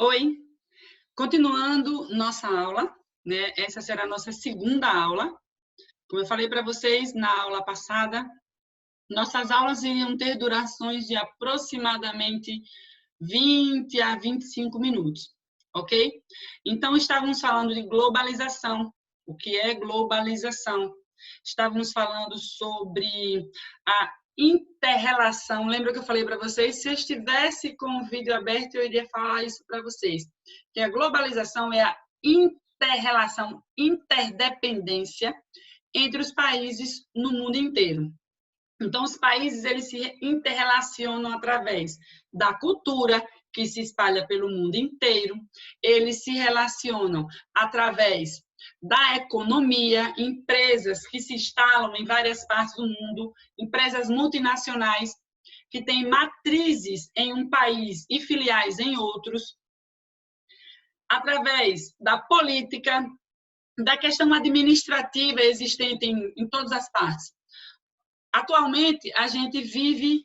Oi, continuando nossa aula, né? Essa será a nossa segunda aula. Como eu falei para vocês na aula passada, nossas aulas iriam ter durações de aproximadamente 20 a 25 minutos, ok? Então, estávamos falando de globalização. O que é globalização? Estávamos falando sobre a interrelação. Lembra que eu falei para vocês? Se eu estivesse com o vídeo aberto, eu iria falar isso para vocês. Que a globalização é a interrelação, interdependência entre os países no mundo inteiro. Então, os países eles se interrelacionam através da cultura, que se espalha pelo mundo inteiro, eles se relacionam através da economia, empresas que se instalam em várias partes do mundo, empresas multinacionais que têm matrizes em um país e filiais em outros, através da política, da questão administrativa existente em todas as partes. Atualmente, a gente vive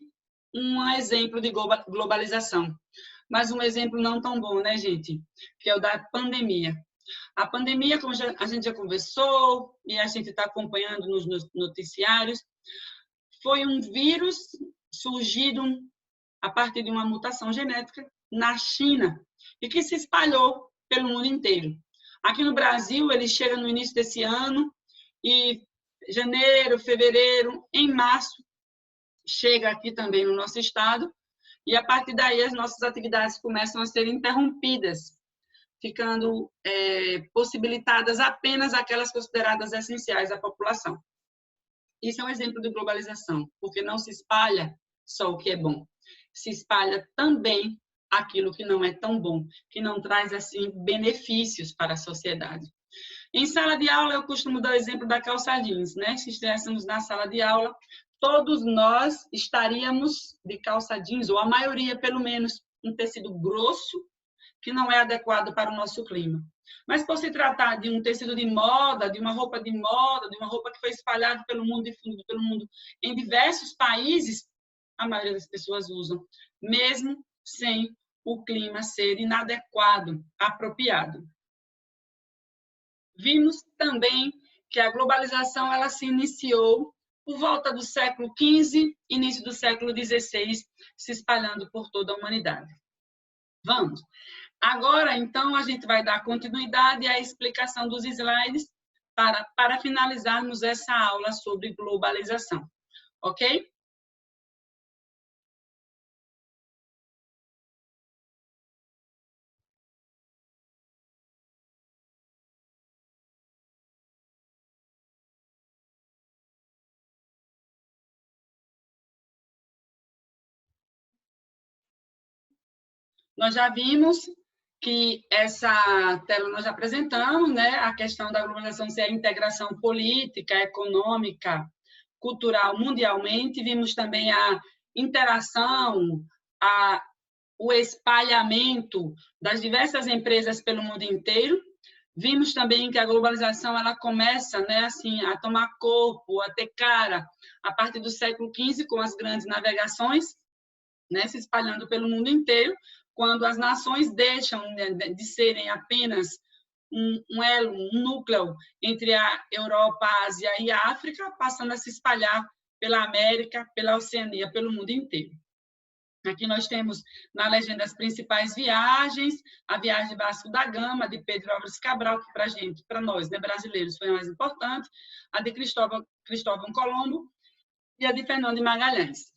um exemplo de globalização, mas um exemplo não tão bom, né, gente? Que é o da pandemia. A pandemia, como a gente já conversou e a gente está acompanhando nos noticiários, foi um vírus surgido a partir de uma mutação genética na China e que se espalhou pelo mundo inteiro. Aqui no Brasil, ele chega no início desse ano e janeiro, fevereiro, em março, chega aqui também no nosso estado, e a partir daí as nossas atividades começam a ser interrompidas, ficando possibilitadas apenas aquelas consideradas essenciais à população. Isso é um exemplo de globalização, porque não se espalha só o que é bom, se espalha também aquilo que não é tão bom, que não traz assim benefícios para a sociedade. Em sala de aula, eu costumo dar o exemplo da calça jeans, né? Se estivéssemos na sala de aula, todos nós estaríamos de calça jeans, ou a maioria, pelo menos, um tecido grosso, que não é adequado para o nosso clima. Mas por se tratar de um tecido de moda, de uma roupa de moda, de uma roupa que foi espalhada pelo mundo, difundido pelo mundo em diversos países, a maioria das pessoas usam, mesmo sem o clima ser inadequado, apropriado. Vimos também que a globalização ela se iniciou por volta do século XV, início do século XVI, se espalhando por toda a humanidade. Vamos. Agora, então, a gente vai dar continuidade à explicação dos slides para finalizarmos essa aula sobre globalização. Ok? Nós já vimos que essa tela nós já apresentamos, né? A questão da globalização ser a integração política, econômica, cultural mundialmente. Vimos também a interação, o espalhamento das diversas empresas pelo mundo inteiro. Vimos também que a globalização ela começa, né, assim, a tomar corpo, a ter cara a partir do século XV com as grandes navegações, né, se espalhando pelo mundo inteiro, quando as nações deixam de serem apenas um elo, um núcleo entre a Europa, a Ásia e a África, passando a se espalhar pela América, pela Oceania, pelo mundo inteiro. Aqui nós temos na legenda as principais viagens, a viagem de Vasco da Gama, de Pedro Álvares Cabral, que para a gente, para nós, né, brasileiros, foi a mais importante, a de Cristóvão Colombo e a de Fernando de Magalhães.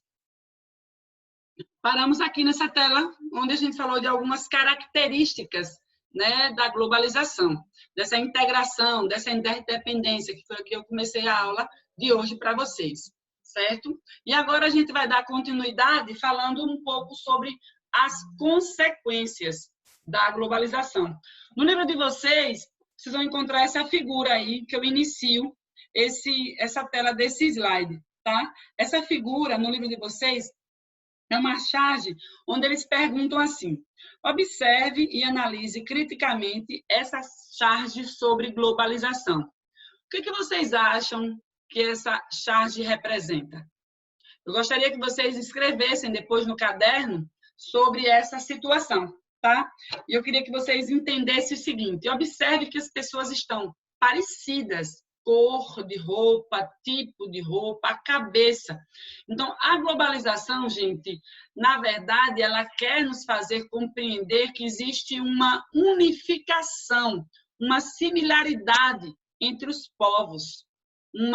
Paramos aqui nessa tela, onde a gente falou de algumas características, né, da globalização, dessa integração, dessa interdependência, que foi o que eu comecei a aula de hoje para vocês, certo? E agora a gente vai dar continuidade falando um pouco sobre as consequências da globalização. No livro de vocês, vocês vão encontrar essa figura aí, que eu inicio essa tela desse slide, tá? Essa figura, no livro de vocês, é uma charge onde eles perguntam assim: observe e analise criticamente essa charge sobre globalização. O que vocês acham que essa charge representa? Eu gostaria que vocês escrevessem depois no caderno sobre essa situação, tá? E eu queria que vocês entendessem o seguinte: observe que as pessoas estão parecidas, cor de roupa, tipo de roupa, a cabeça. Então, a globalização, gente, na verdade, ela quer nos fazer compreender que existe uma unificação, uma similaridade entre os povos, um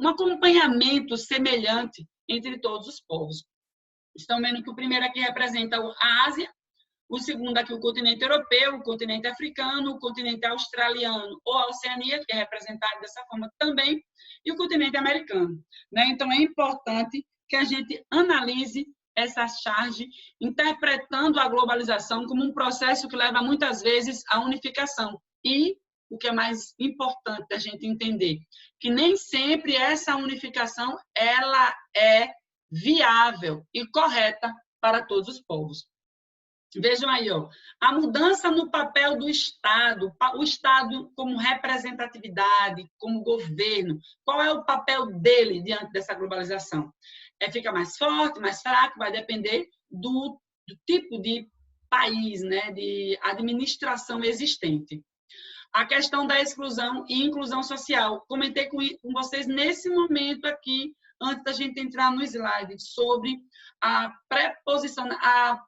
acompanhamento semelhante entre todos os povos. Estão vendo que o primeiro aqui representa a Ásia, o segundo aqui o continente europeu, o continente africano, o continente australiano ou a Oceania, que é representado dessa forma também, e o continente americano. Então, é importante que a gente analise essa charge, interpretando a globalização como um processo que leva muitas vezes à unificação. E o que é mais importante da gente entender, que nem sempre essa unificação ela é viável e correta para todos os povos. Vejam aí, ó, a mudança no papel do Estado, o Estado como representatividade, como governo, qual é o papel dele diante dessa globalização? Fica mais forte, mais fraco, vai depender do tipo de país, né, de administração existente. A questão da exclusão e inclusão social. Comentei com vocês nesse momento aqui, antes da gente entrar no slide, sobre a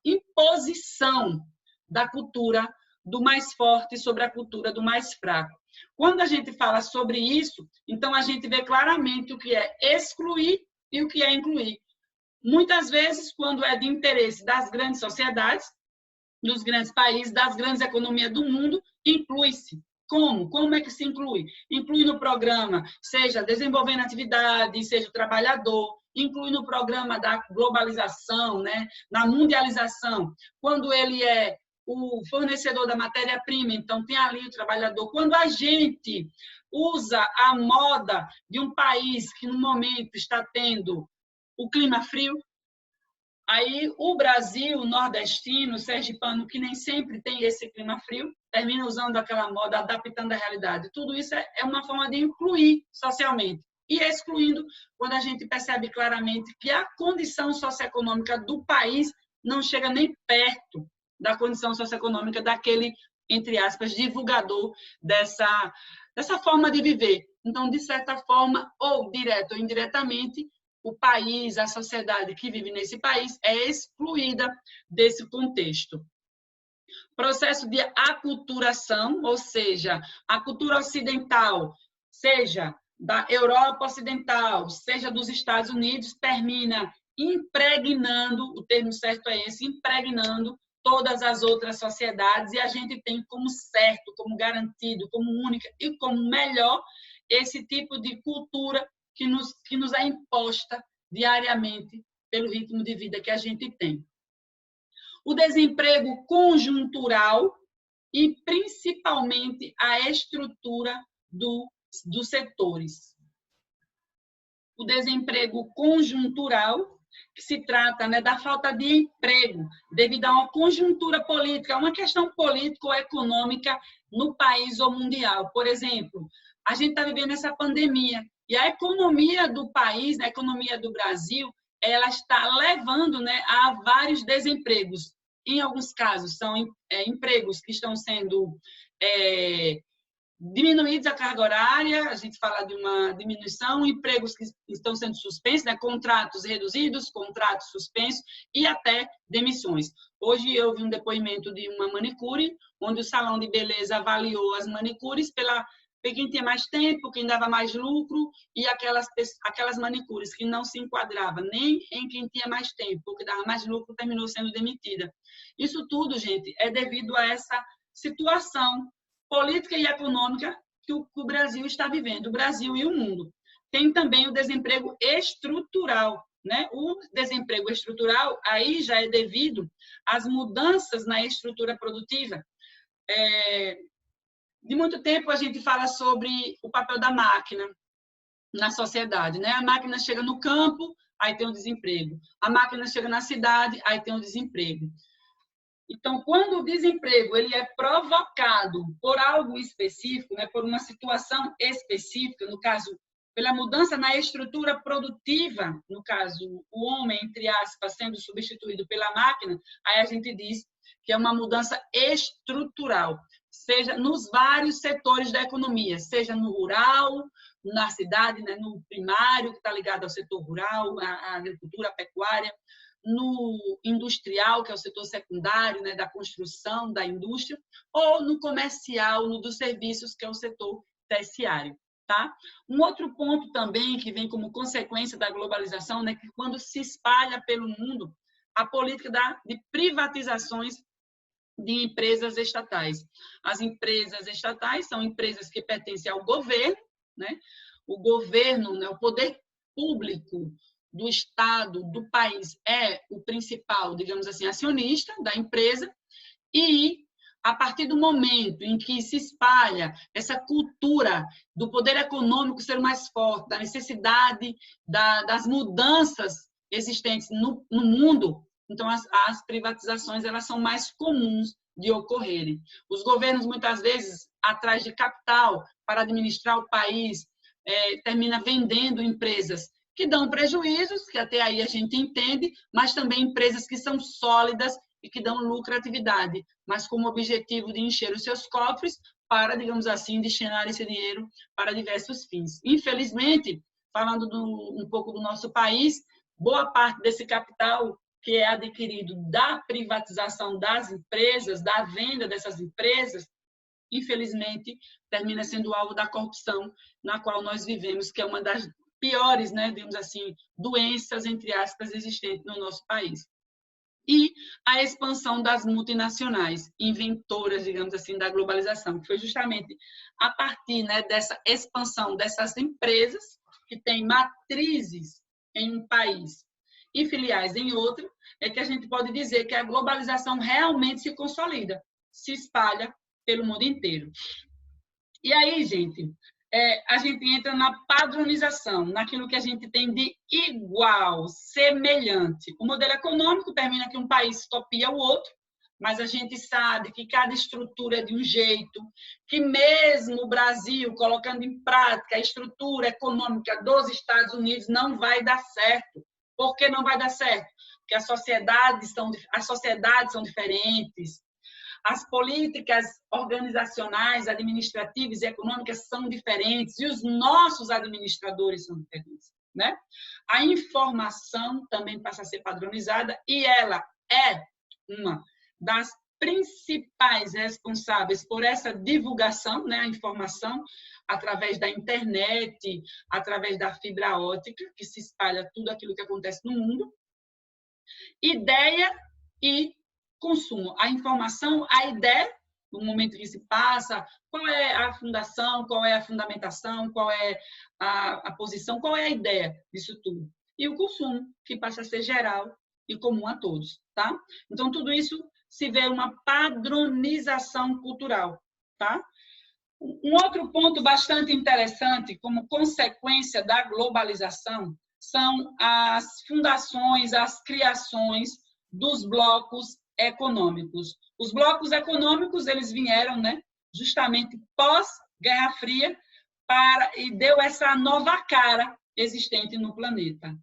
imposição da cultura do mais forte sobre a cultura do mais fraco. Quando a gente fala sobre isso, então a gente vê claramente o que é excluir e o que é incluir. Muitas vezes, quando é de interesse das grandes sociedades, dos grandes países, das grandes economias do mundo, inclui-se. Como? Como é que se inclui? Inclui no programa, seja desenvolvendo atividade, seja o trabalhador, inclui no programa da globalização, né? Na mundialização, quando ele é o fornecedor da matéria-prima, então tem ali o trabalhador. Quando a gente usa a moda de um país que no momento está tendo o clima frio, aí o Brasil nordestino, sergipano, que nem sempre tem esse clima frio, termina usando aquela moda, adaptando a realidade. Tudo isso é uma forma de incluir socialmente. E excluindo quando a gente percebe claramente que a condição socioeconômica do país não chega nem perto da condição socioeconômica daquele, entre aspas, divulgador dessa forma de viver. Então, de certa forma, ou direto ou indiretamente, o país, a sociedade que vive nesse país é excluída desse contexto. Processo de aculturação, ou seja, a cultura ocidental, seja da Europa Ocidental, seja dos Estados Unidos, termina impregnando, o termo certo é esse, impregnando todas as outras sociedades, e a gente tem como certo, como garantido, como única e como melhor esse tipo de cultura que nos é imposta diariamente pelo ritmo de vida que a gente tem. O desemprego conjuntural e, principalmente, a estrutura dos setores. O desemprego conjuntural, que se trata, né, da falta de emprego devido a uma conjuntura política, uma questão político-econômica no país ou mundial. Por exemplo, a gente está vivendo essa pandemia e a economia do país, a economia do Brasil, ela está levando, né, a vários desempregos. Em alguns casos, são empregos que estão sendo diminuídos a carga horária, a gente fala de uma diminuição, empregos que estão sendo suspensos, né, contratos reduzidos, contratos suspensos e até demissões. Hoje eu vi um depoimento de uma manicure, onde o salão de beleza avaliou as manicures pela quem tinha mais tempo, quem dava mais lucro, e aquelas manicures que não se enquadravam nem em quem tinha mais tempo, que dava mais lucro, terminou sendo demitida. Isso tudo, gente, é devido a essa situação política e econômica que o Brasil está vivendo, o Brasil e o mundo. Tem também o desemprego estrutural, né? O desemprego estrutural aí já é devido às mudanças na estrutura produtiva. De muito tempo a gente fala sobre o papel da máquina na sociedade, né? A máquina chega no campo, aí tem o desemprego. A máquina chega na cidade, aí tem o desemprego. Então, quando o desemprego ele é provocado por algo específico, né, por uma situação específica, no caso, pela mudança na estrutura produtiva, no caso, o homem, entre aspas, sendo substituído pela máquina, aí a gente diz que é uma mudança estrutural, seja nos vários setores da economia, seja no rural, na cidade, né, no primário, que está ligado ao setor rural, à agricultura, à pecuária, no industrial, que é o setor secundário, né, da construção, da indústria, ou no comercial, no dos serviços, que é o setor terciário. Tá? Um outro ponto também que vem como consequência da globalização, né, que quando se espalha pelo mundo a política de privatizações de empresas estatais. As empresas estatais são empresas que pertencem ao governo, né? O governo, né, o poder público do Estado, do país, é o principal, digamos assim, acionista da empresa, e a partir do momento em que se espalha essa cultura do poder econômico ser mais forte, da necessidade das mudanças existentes no mundo, então as privatizações elas são mais comuns de ocorrerem. Os governos, muitas vezes, atrás de capital para administrar o país, termina vendendo empresas que dão prejuízos, que até aí a gente entende, mas também empresas que são sólidas e que dão lucratividade, mas com o objetivo de encher os seus cofres para, digamos assim, destinar esse dinheiro para diversos fins. Infelizmente, falando um pouco do nosso país, boa parte desse capital que é adquirido da privatização das empresas, da venda dessas empresas, infelizmente, termina sendo alvo da corrupção na qual nós vivemos, que é uma das piores, né, digamos assim, doenças, entre aspas, existentes no nosso país. E a expansão das multinacionais, inventoras, digamos assim, da globalização, que foi justamente a partir, né, dessa expansão dessas empresas, que têm matrizes em um país e filiais em outro, é que a gente pode dizer que a globalização realmente se consolida, se espalha pelo mundo inteiro. E aí, gente, a gente entra na padronização, naquilo que a gente tem de igual, semelhante. O modelo econômico termina que um país copia o outro, mas a gente sabe que cada estrutura é de um jeito, que mesmo o Brasil colocando em prática a estrutura econômica dos Estados Unidos não vai dar certo. Por que não vai dar certo? Porque as sociedades são diferentes, as políticas organizacionais, administrativas e econômicas são diferentes e os nossos administradores são diferentes, né? A informação também passa a ser padronizada e ela é uma das principais responsáveis por essa divulgação, né, a informação através da internet, através da fibra óptica, que se espalha tudo aquilo que acontece no mundo. Ideia e consumo. A informação, a ideia, no momento que se passa, qual é a fundação, qual é a fundamentação, qual é a posição, qual é a ideia disso tudo. E o consumo, que passa a ser geral e comum a todos. Tá? Então, tudo isso se vê uma padronização cultural. Tá? Um outro ponto bastante interessante, como consequência da globalização, são as fundações, as criações dos blocos econômicos. Os blocos econômicos eles vieram, né, justamente pós-Guerra Fria e deu essa nova cara existente no planeta.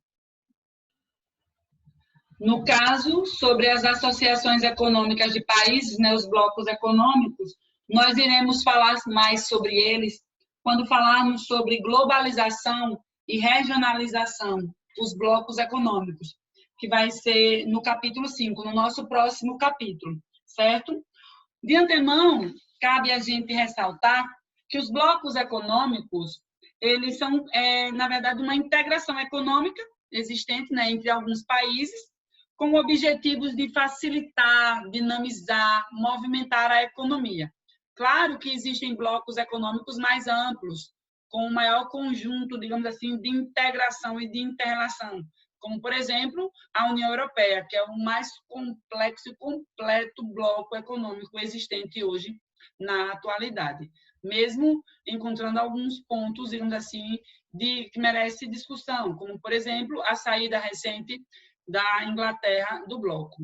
No caso, sobre as associações econômicas de países, né, os blocos econômicos, nós iremos falar mais sobre eles quando falarmos sobre globalização e regionalização, os blocos econômicos, que vai ser no capítulo 5, no nosso próximo capítulo, certo? De antemão, cabe a gente ressaltar que os blocos econômicos, eles são, na verdade, uma integração econômica existente, né, entre alguns países, com objetivos de facilitar, dinamizar, movimentar a economia. Claro que existem blocos econômicos mais amplos, com um maior conjunto, digamos assim, de integração e de interrelação, como, por exemplo, a União Europeia, que é o mais complexo e completo bloco econômico existente hoje na atualidade, mesmo encontrando alguns pontos, digamos assim, que merece discussão, como, por exemplo, a saída recente da Inglaterra do bloco.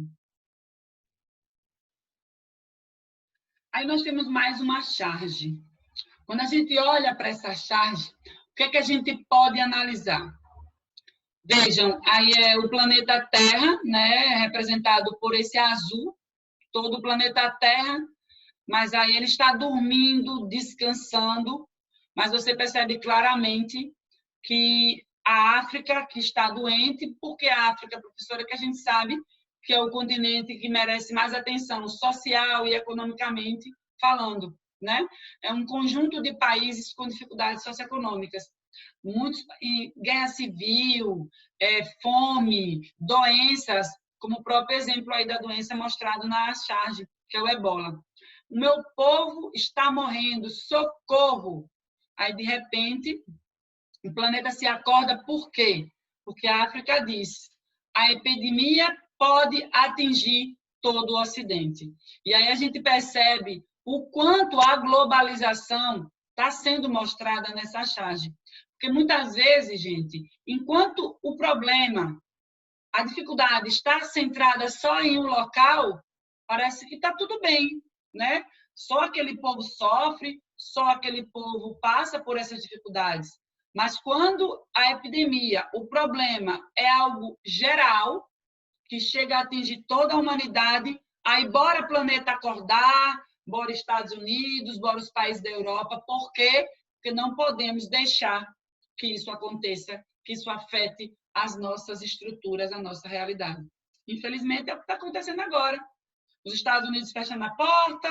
Aí nós temos mais uma charge. Quando a gente olha para essa charge, que é que a gente pode analisar? Vejam, aí é o planeta Terra, né, representado por esse azul, todo o planeta Terra, mas aí ele está dormindo, descansando, mas você percebe claramente que a África que está doente, porque a África, professora, que a gente sabe que é o continente que merece mais atenção social e economicamente falando, né? É um conjunto de países com dificuldades socioeconômicas. E guerra civil, fome, doenças, como o próprio exemplo aí da doença mostrado na charge, que é o ebola. O meu povo está morrendo, socorro! Aí, de repente, o planeta se acorda por quê? Porque a África diz, a epidemia pode atingir todo o Ocidente. E aí a gente percebe o quanto a globalização está sendo mostrada nessa charge. Porque muitas vezes, gente, enquanto o problema, a dificuldade está centrada só em um local, parece que está tudo bem, né? Só aquele povo sofre, só aquele povo passa por essas dificuldades. Mas quando a epidemia, o problema é algo geral, que chega a atingir toda a humanidade, aí bora planeta acordar, bora Estados Unidos, bora os países da Europa, por quê? Porque não podemos deixar que isso aconteça, que isso afete as nossas estruturas, a nossa realidade. Infelizmente, é o que está acontecendo agora. Os Estados Unidos fecham a porta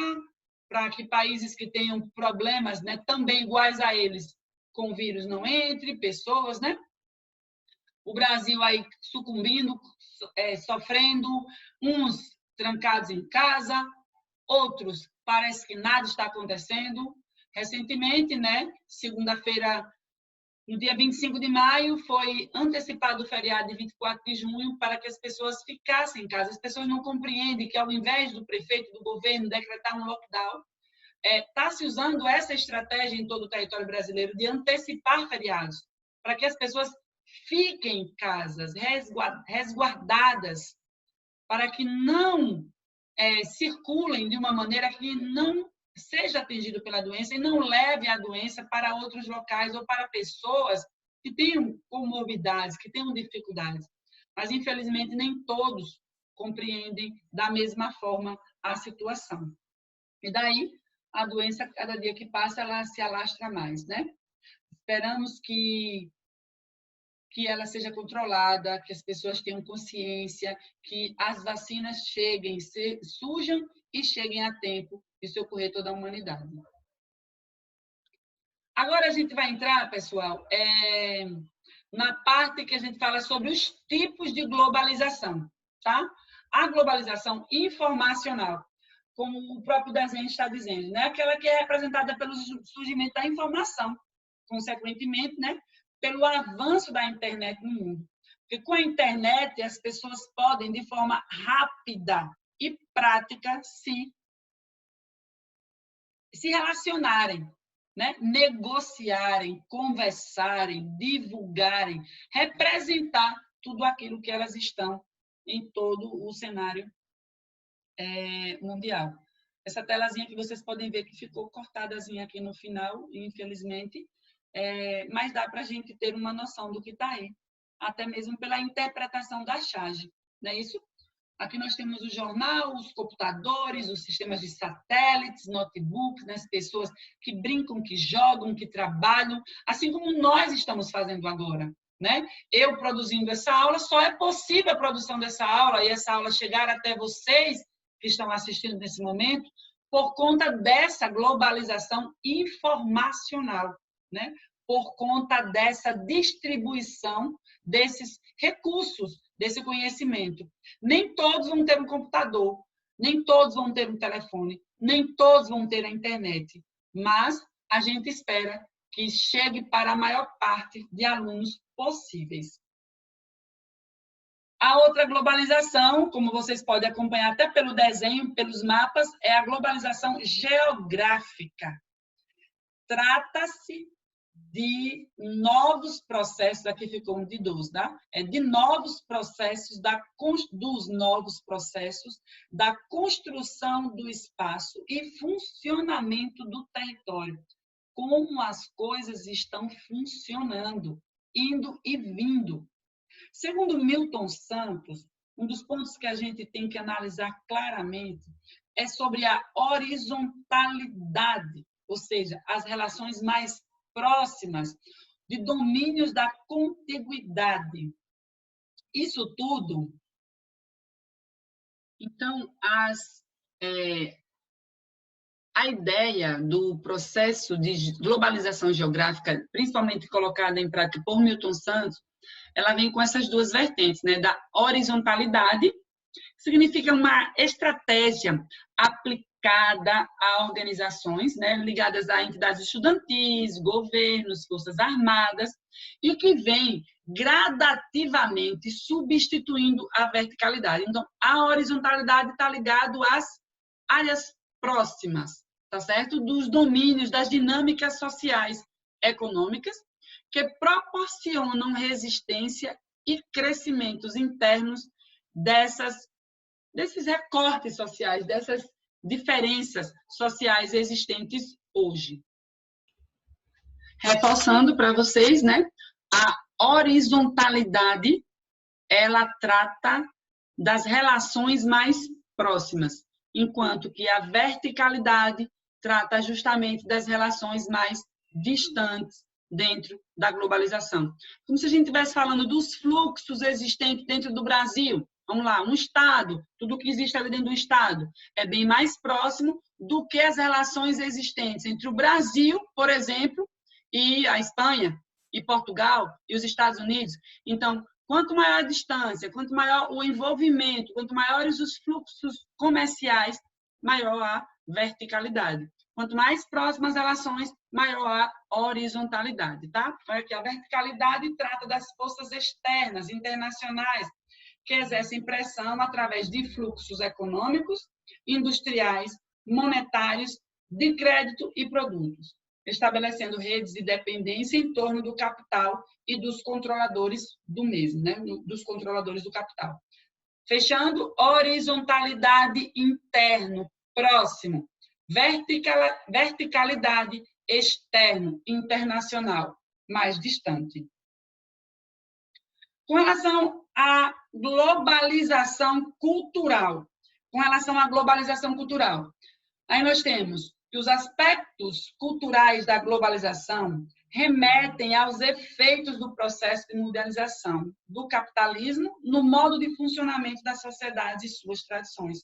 para que países que tenham problemas, né, também iguais a eles, com o vírus não entre, pessoas, né? O Brasil aí sucumbindo, sofrendo, uns trancados em casa, outros parece que nada está acontecendo. Recentemente, né, segunda-feira, no dia 25 de maio, foi antecipado o feriado de 24 de junho para que as pessoas ficassem em casa. As pessoas não compreendem que, ao invés do prefeito, do governo, decretar um lockdown, está se usando essa estratégia em todo o território brasileiro de antecipar feriados, para que as pessoas fiquem em casas, resguardadas, para que não circulem de uma maneira que não seja atingido pela doença e não leve a doença para outros locais ou para pessoas que tenham comorbidades, que tenham dificuldades. Mas, infelizmente, nem todos compreendem da mesma forma a situação. E daí, a doença, cada dia que passa, ela se alastra mais, né? Esperamos que ela seja controlada, que as pessoas tenham consciência, que as vacinas cheguem, surjam e cheguem a tempo de socorrer toda a humanidade. Agora a gente vai entrar, pessoal, na parte que a gente fala sobre os tipos de globalização, tá? A globalização informacional, como o próprio desenho está dizendo, né? Aquela que é representada pelo surgimento da informação, consequentemente, né? Pelo avanço da internet no mundo. Porque com a internet as pessoas podem, de forma rápida e prática, se relacionarem, né? Negociarem, conversarem, divulgarem, representar tudo aquilo que elas estão em todo o cenário mundial. Essa telazinha que vocês podem ver que ficou cortadazinha aqui no final, infelizmente, mas dá para a gente ter uma noção do que está aí, até mesmo pela interpretação da charge, não é isso? Aqui nós temos o jornal, os computadores, os sistemas de satélites, notebooks, né? As pessoas que brincam, que jogam, que trabalham, assim como nós estamos fazendo agora, né? Eu produzindo essa aula, só é possível a produção dessa aula e essa aula chegar até vocês que estão assistindo nesse momento por conta dessa globalização informacional, né? Por conta dessa distribuição desses recursos, desse conhecimento. Nem todos vão ter um computador, nem todos vão ter um telefone, nem todos vão ter a internet, mas a gente espera que chegue para a maior parte de alunos possíveis. A outra globalização, como vocês podem acompanhar até pelo desenho, pelos mapas, é a globalização geográfica. Trata-se de novos processos, aqui ficou um de 12, tá? De novos processos, dos novos processos da construção do espaço e funcionamento do território. como as coisas estão funcionando, indo e vindo. Segundo Milton Santos, um dos pontos que a gente tem que analisar claramente é sobre a horizontalidade, ou seja, as relações mais próximas de domínios da contiguidade. Isso tudo, então, a ideia do processo de globalização geográfica, principalmente colocada em prática por Milton Santos, ela vem com essas duas vertentes, né? Da horizontalidade, que significa uma estratégia aplicada a organizações, né, ligadas a entidades estudantis, governos, forças armadas, e que vem gradativamente substituindo a verticalidade. Então, a horizontalidade está ligada às áreas próximas, tá certo? Dos domínios, das dinâmicas sociais, econômicas, que proporcionam resistência e crescimentos internos desses recortes sociais, dessas diferenças sociais existentes hoje. Reforçando para vocês, né? A horizontalidade, ela trata das relações mais próximas, enquanto que a verticalidade trata justamente das relações mais distantes dentro da globalização. Como se a gente estivesse falando dos fluxos existentes dentro do Brasil. Vamos lá, um Estado, tudo que existe ali dentro do Estado, é bem mais próximo do que as relações existentes entre o Brasil, por exemplo, e a Espanha, e Portugal, e os Estados Unidos. Então, quanto maior a distância, quanto maior o envolvimento, quanto maiores os fluxos comerciais, maior a verticalidade. Quanto mais próximas as relações, maior a horizontalidade, tá? Olha aqui, a verticalidade trata das forças externas, internacionais, que exercem pressão através de fluxos econômicos, industriais, monetários, de crédito e produtos, estabelecendo redes de dependência em torno do capital e dos controladores do mesmo, né? Dos controladores do capital. Fechando, horizontalidade interno, próximo. Verticalidade externo, internacional, mais distante. Com relação à globalização cultural, aí nós temos que os aspectos culturais da globalização remetem aos efeitos do processo de mundialização do capitalismo no modo de funcionamento da sociedade e suas tradições.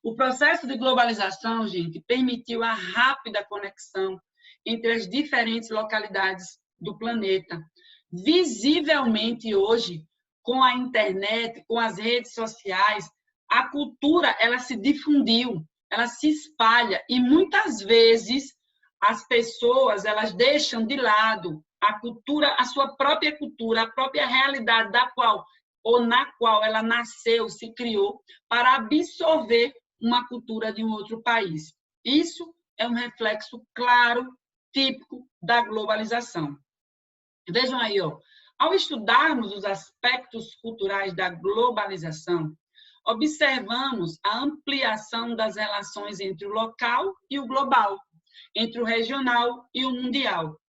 O processo de globalização, gente, permitiu a rápida conexão entre as diferentes localidades do planeta. Visivelmente hoje, com a internet, com as redes sociais, a cultura ela se difundiu, ela se espalha e muitas vezes as pessoas elas deixam de lado a cultura, a sua própria cultura, a própria realidade da qual ou na qual ela nasceu, se criou, para absorver uma cultura de um outro país. Isso é um reflexo claro, típico da globalização. Vejam aí, ó, ao estudarmos os aspectos culturais da globalização, observamos a ampliação das relações entre o local e o global, entre o regional e o mundial.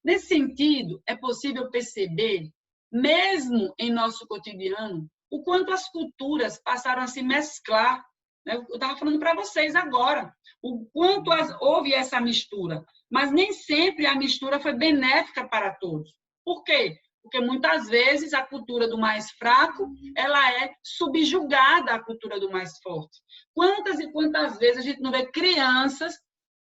Nesse sentido, é possível perceber, mesmo em nosso cotidiano, o quanto as culturas passaram a se mesclar. Eu estava falando para vocês agora, o quanto houve essa mistura, mas nem sempre a mistura foi benéfica para todos. Por quê? Porque muitas vezes a cultura do mais fraco ela é subjugada à cultura do mais forte. Quantas e quantas vezes a gente não vê crianças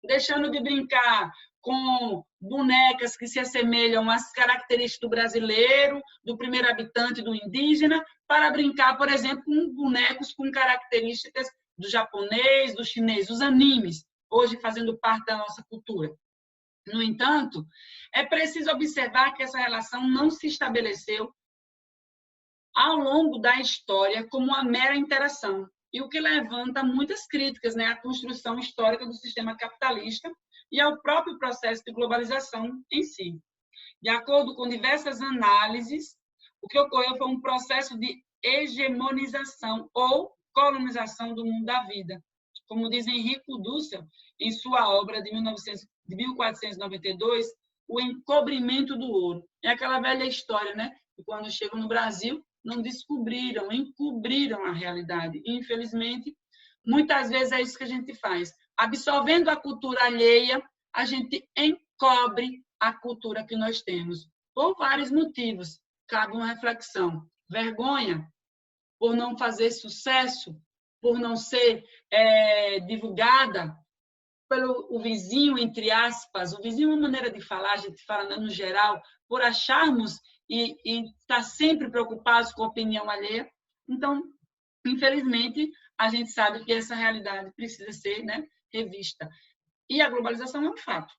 deixando de brincar com bonecas que se assemelham às características do brasileiro, do primeiro habitante, do indígena, para brincar, por exemplo, com bonecos com características do japonês, do chinês, os animes, hoje fazendo parte da nossa cultura. No entanto, é preciso observar que essa relação não se estabeleceu ao longo da história como uma mera interação, e o que levanta muitas críticas, né, à construção histórica do sistema capitalista e ao próprio processo de globalização em si. De acordo com diversas análises, o que ocorreu foi um processo de hegemonização ou colonização do mundo da vida, como diz Henrico Dussel, em sua obra de 1492, O Encobrimento do Ouro. É aquela velha história, né? Que quando chegam no Brasil, não descobriram, encobriram a realidade. E, infelizmente, muitas vezes é isso que a gente faz. Absorvendo a cultura alheia, a gente encobre a cultura que nós temos. Por vários motivos. Cabe uma reflexão. Vergonha por não fazer sucesso, por não ser divulgada pelo o vizinho, entre aspas. O vizinho é uma maneira de falar, a gente fala no geral, por acharmos e estar sempre preocupados com a opinião alheia. Então, infelizmente, a gente sabe que essa realidade precisa ser, né, revista. E a globalização é um fato.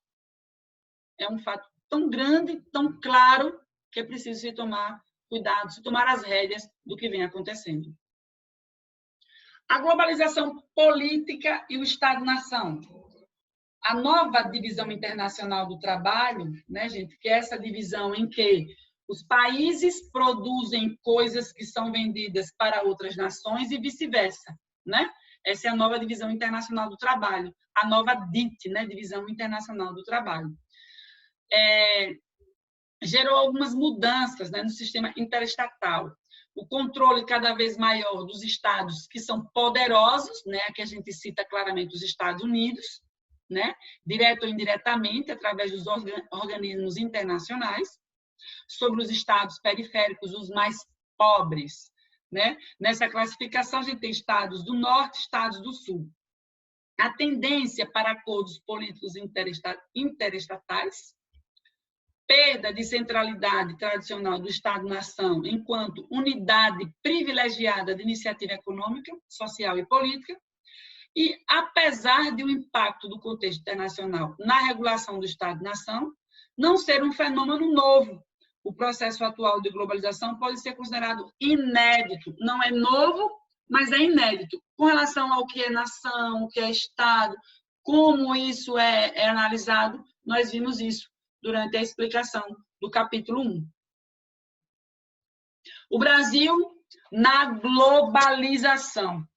É um fato tão grande, tão claro, que é preciso se tomar cuidado, se tomar as rédeas do que vem acontecendo. A globalização política e o Estado-nação. A nova divisão internacional do trabalho, né, gente, que é essa divisão em que os países produzem coisas que são vendidas para outras nações e vice-versa, né? Essa é a nova divisão internacional do trabalho, a nova DIT, né, Divisão Internacional do Trabalho. Gerou algumas mudanças, né, no sistema interestatal. O controle cada vez maior dos estados que são poderosos, né, que a gente cita claramente os Estados Unidos, né, direto ou indiretamente, através dos organismos internacionais, sobre os estados periféricos, os mais pobres, né? Nessa classificação, a gente tem estados do norte, estados do sul. A tendência para acordos políticos interestatais, perda de centralidade tradicional do Estado-nação enquanto unidade privilegiada de iniciativa econômica, social e política, e, apesar de o impacto do contexto internacional na regulação do Estado-nação, não ser um fenômeno novo. O processo atual de globalização pode ser considerado inédito. Não é novo, mas é inédito. Com relação ao que é nação, o que é Estado, como isso é analisado, nós vimos isso durante a explicação do capítulo 1. O Brasil na globalização.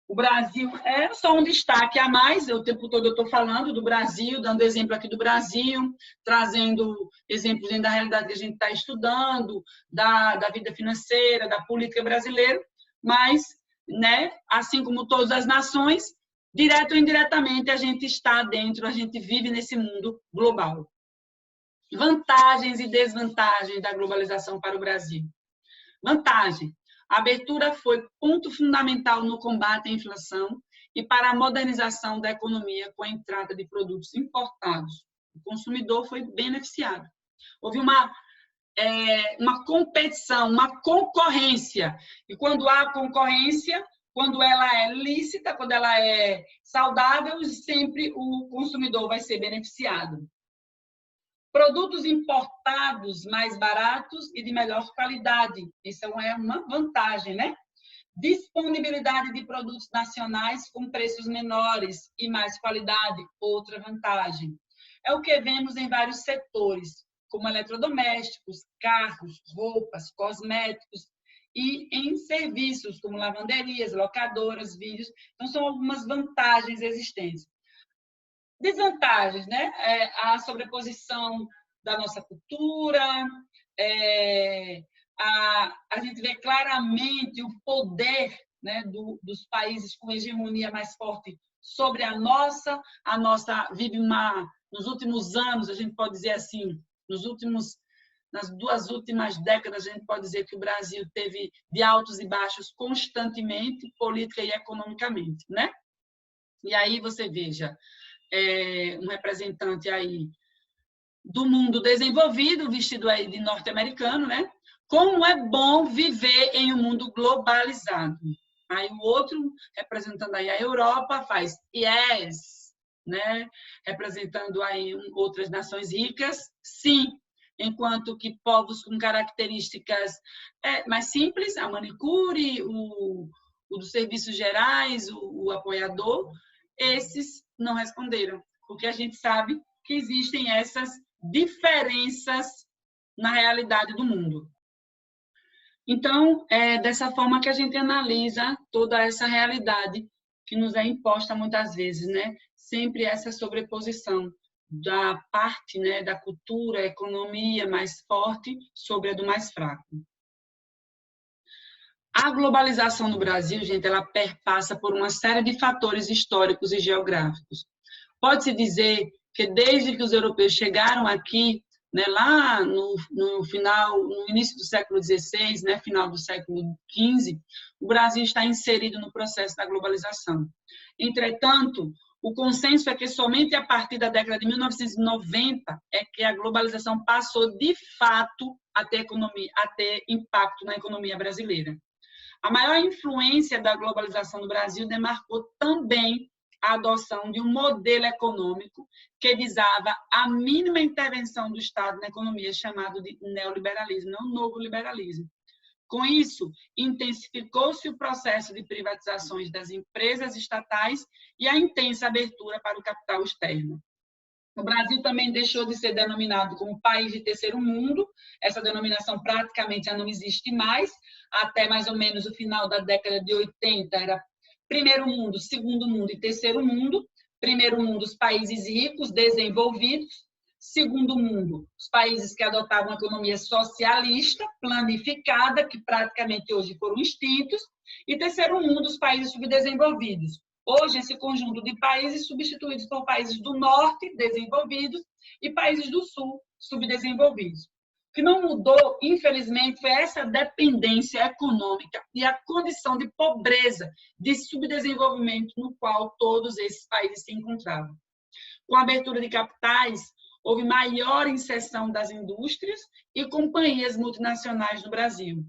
O Brasil é só um destaque a mais, o tempo todo eu estou falando do Brasil, dando exemplo aqui do Brasil, trazendo exemplos da realidade que a gente está estudando, da vida financeira, da política brasileira, mas, né, assim como todas as nações, direto ou indiretamente a gente está dentro, a gente vive nesse mundo global. Vantagens e desvantagens da globalização para o Brasil. Vantagem. A abertura foi ponto fundamental no combate à inflação e para a modernização da economia com a entrada de produtos importados. O consumidor foi beneficiado. Houve uma competição, uma concorrência. E quando há concorrência, quando ela é lícita, quando ela é saudável, sempre o consumidor vai ser beneficiado. Produtos importados mais baratos e de melhor qualidade. Isso é uma vantagem, né? Disponibilidade de produtos nacionais com preços menores e mais qualidade, outra vantagem. É o que vemos em vários setores, como eletrodomésticos, carros, roupas, cosméticos e em serviços, como lavanderias, locadoras, vídeos. Então, são algumas vantagens existentes. Desvantagens, né? A sobreposição da nossa cultura, a gente vê claramente o poder, né, dos países com hegemonia mais forte sobre a nossa vive nos últimos anos, a gente pode dizer assim, nas 2 últimas décadas, a gente pode dizer que o Brasil teve de altos e baixos constantemente, política e economicamente, né? E aí você veja, um representante aí do mundo desenvolvido, vestido aí de norte-americano, né? Como é bom viver em um mundo globalizado. Aí o outro, representando aí a Europa, faz yes, né? Representando aí outras nações ricas, sim. Enquanto que povos com características mais simples, a manicure, o dos serviços gerais, o apoiador, esses não responderam, porque a gente sabe que existem essas diferenças na realidade do mundo. Então, é dessa forma que a gente analisa toda essa realidade que nos é imposta muitas vezes, né? Sempre essa sobreposição da parte, né, da cultura, economia mais forte sobre a do mais fraco. A globalização no Brasil, gente, ela perpassa por uma série de fatores históricos e geográficos. Pode-se dizer que desde que os europeus chegaram aqui, né, lá no início do século XVI, né, final do século XV, o Brasil está inserido no processo da globalização. Entretanto, o consenso é que somente a partir da década de 1990 é que a globalização passou de fato a ter impacto na economia brasileira. A maior influência da globalização no Brasil demarcou também a adoção de um modelo econômico que visava a mínima intervenção do Estado na economia, chamado de neoliberalismo, não novo liberalismo. Com isso, intensificou-se o processo de privatizações das empresas estatais e a intensa abertura para o capital externo. O Brasil também deixou de ser denominado como país de terceiro mundo, essa denominação praticamente já não existe mais, até mais ou menos o final da década de 80 era primeiro mundo, segundo mundo e terceiro mundo. Primeiro mundo, os países ricos, desenvolvidos. Segundo mundo, os países que adotavam uma economia socialista, planificada, que praticamente hoje foram extintos. E terceiro mundo, os países subdesenvolvidos. Hoje, esse conjunto de países substituídos por países do norte, desenvolvidos, e países do sul, subdesenvolvidos. O que não mudou, infelizmente, foi essa dependência econômica e a condição de pobreza, de subdesenvolvimento no qual todos esses países se encontravam. Com a abertura de capitais, houve maior inserção das indústrias e companhias multinacionais no Brasil.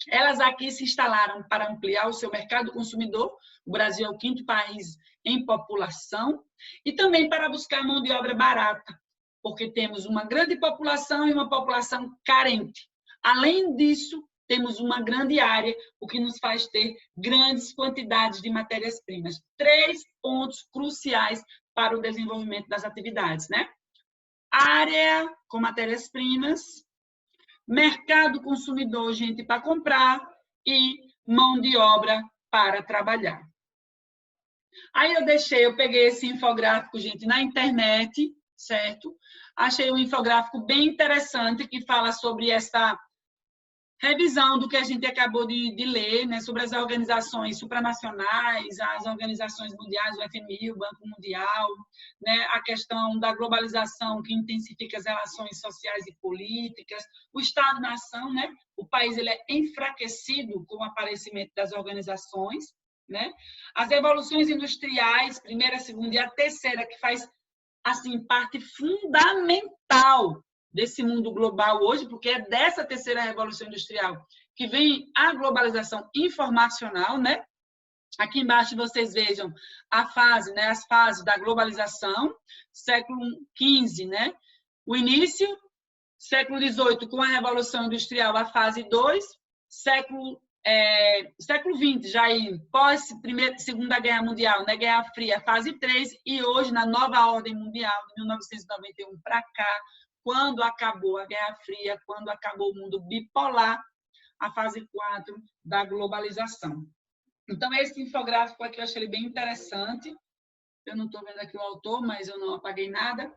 Elas aqui se instalaram para ampliar o seu mercado consumidor. O Brasil é o 5º país em população, e também para buscar mão de obra barata, porque temos uma grande população e uma população carente. Além disso, temos uma grande área, o que nos faz ter grandes quantidades de matérias-primas. 3 pontos cruciais para o desenvolvimento das atividades, né? Área com matérias-primas, mercado consumidor, gente para comprar, e mão de obra para trabalhar. Aí eu peguei esse infográfico, gente, na internet, certo? Achei um infográfico bem interessante que fala sobre essa revisão do que a gente acabou de ler, né, sobre as organizações supranacionais, as organizações mundiais, o FMI, o Banco Mundial, né, a questão da globalização que intensifica as relações sociais e políticas, o Estado-nação, né, o país ele é enfraquecido com o aparecimento das organizações, né, as revoluções industriais, primeira, segunda e a terceira, que faz assim parte fundamental desse mundo global hoje, porque é dessa terceira revolução industrial que vem a globalização informacional, né? Aqui embaixo vocês vejam a fase, né? As fases da globalização, século XV, né? O início, século XVIII com a revolução industrial, a fase 2, século XX, já aí, pós Segunda Guerra Mundial, né? Guerra Fria, fase 3, e hoje, na nova ordem mundial, de 1991 para cá, quando acabou a Guerra Fria, quando acabou o mundo bipolar, a fase 4 da globalização. Então, esse infográfico aqui eu achei ele bem interessante. Eu não estou vendo aqui o autor, mas eu não apaguei nada.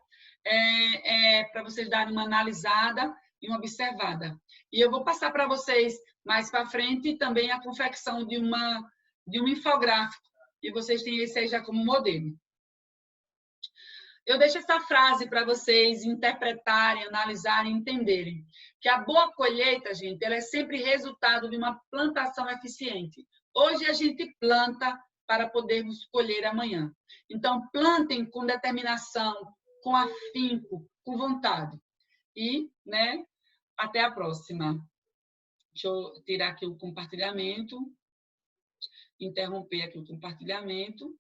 Para vocês darem uma analisada e uma observada. E eu vou passar para vocês, mais para frente, também a confecção de um infográfico. E vocês têm esse aí já como modelo. Eu deixo essa frase para vocês interpretarem, analisarem, entenderem. Que a boa colheita, gente, ela é sempre resultado de uma plantação eficiente. Hoje a gente planta para podermos colher amanhã. Então, plantem com determinação, com afinco, com vontade. E, né, até a próxima. Deixa eu tirar aqui o compartilhamento. Interromper aqui o compartilhamento.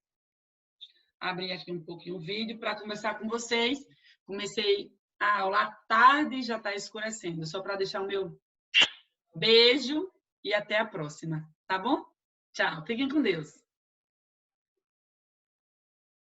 Abrir aqui um pouquinho o vídeo para conversar com vocês. Comecei a aula à tarde, já está escurecendo. Só para deixar o meu beijo e até a próxima, tá bom? Tchau, fiquem com Deus.